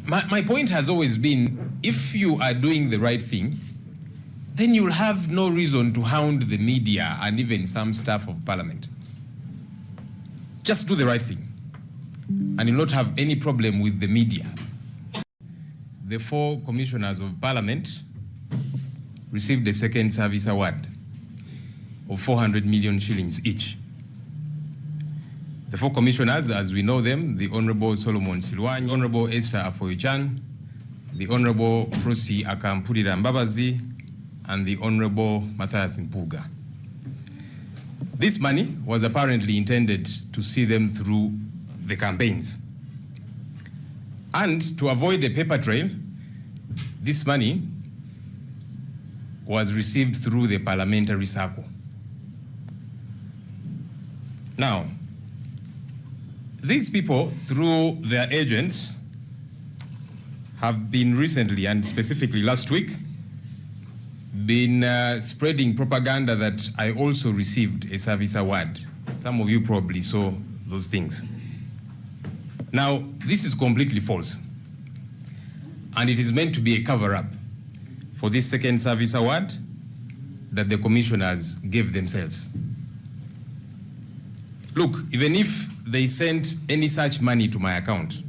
My point has always been, if you are doing the right thing, then you'll have no reason to hound the media and even some staff of Parliament. Just do the right thing, and you'll not have any problem with the media. The 4 commissioners of Parliament received a second service award of 400 million shillings each. The 4 commissioners, as we know them, the Honorable Joel Ssenyonyi, Honorable Esther Afoychan, the Honorable Prosi Akampulira Mbabazi, and the Honorable Matthias Mpuga. This money was apparently intended to see them through the campaigns. And to avoid a paper trail, this money was received through the Parliamentary SACCO. Now, these people, through their agents, have been recently, and specifically last week, been spreading propaganda that I also received a service award. Some of you probably saw those things. Now, this is completely false, and it is meant to be a cover-up for this second service award that the commissioners gave themselves. Look, even if they sent any such money to my account,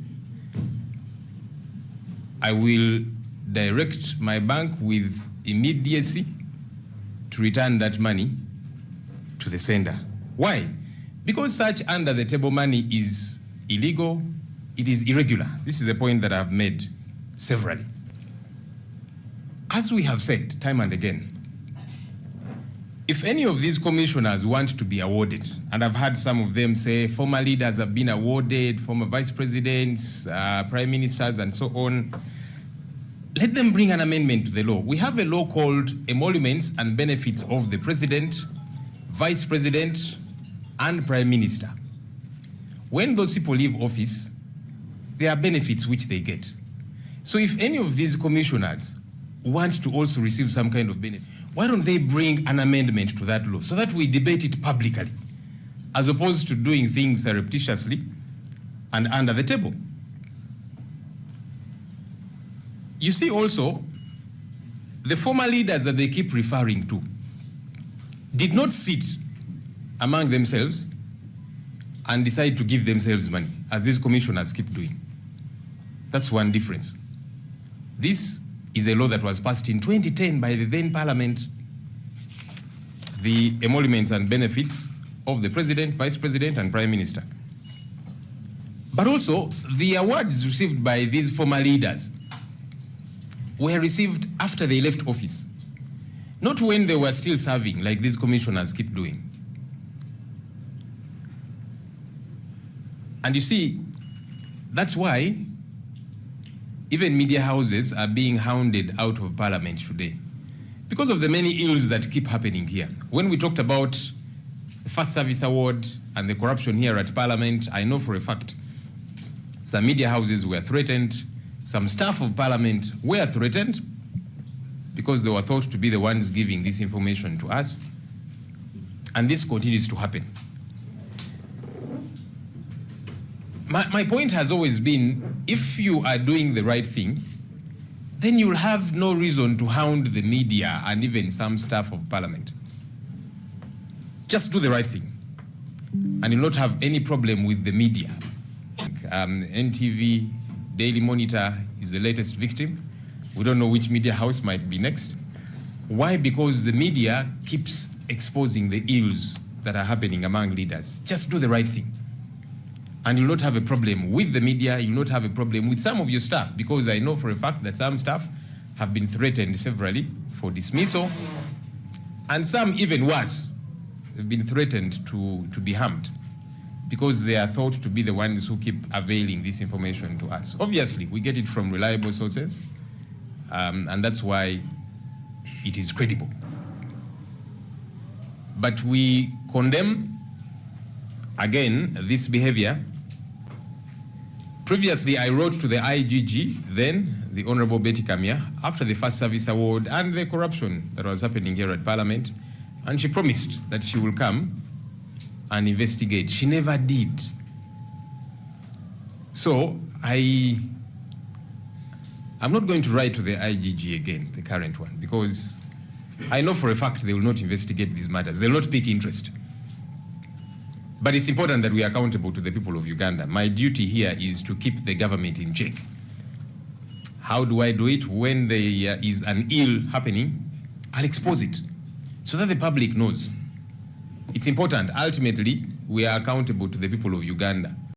I will direct my bank with immediacy to return that money to the sender. Why? Because such under-the-table money is illegal, it is irregular. This is a point that I've made severally. As we have said time and again, if any of these commissioners want to be awarded, and I've had some of them say former leaders have been awarded, former vice presidents, prime ministers, and so on, let them bring an amendment to the law. We have a law called Emoluments and Benefits of the President, Vice President, and Prime Minister. When those people leave office, there are benefits which they get. So if any of these commissioners want to also receive some kind of benefit, why don't they bring an amendment to that law so that we debate it publicly, as opposed to doing things surreptitiously and under the table? You see also, the former leaders that they keep referring to did not sit among themselves and decide to give themselves money, as these commissioners keep doing. That's one difference. This is a law that was passed in 2010 by the then Parliament, the Emoluments and Benefits of the President, Vice President, and Prime Minister. But also, the awards received by these former leaders were received after they left office, not when they were still serving, like these commissioners keep doing. And you see, that's why even media houses are being hounded out of Parliament today, because of the many ills that keep happening here. When we talked about the First Service Award and the corruption here at Parliament, I know for a fact some media houses were threatened, some staff of Parliament were threatened because they were thought to be the ones giving this information to us, and this continues to happen. My point has always been, if you are doing the right thing, then you'll have no reason to hound the media and even some staff of Parliament. Just do the right thing, and you'll not have any problem with the media. NTV, Daily Monitor is the latest victim. We don't know which media house might be next. Why? Because the media keeps exposing the ills that are happening among leaders. Just do the right thing, and you'll not have a problem with the media, you'll not have a problem with some of your staff, because I know for a fact that some staff have been threatened severally for dismissal, and some even worse, have been threatened to be harmed, because they are thought to be the ones who keep availing this information to us. Obviously, we get it from reliable sources, and that's why it is credible. But we condemn, again, this behavior. Previously, I wrote to the IGG, then the Honorable Betty Kamya, after the First Service Award and the corruption that was happening here at Parliament, and she promised that she will come and investigate. She never did. So I I'm not going to write to the IGG again, the current one, because I know for a fact they will not investigate these matters. They will not pick interest. But it's important that we are accountable to the people of Uganda. My duty here is to keep the government in check. How do I do it? When there is an ill happening, I'll expose it so that the public knows. It's important. Ultimately, we are accountable to the people of Uganda.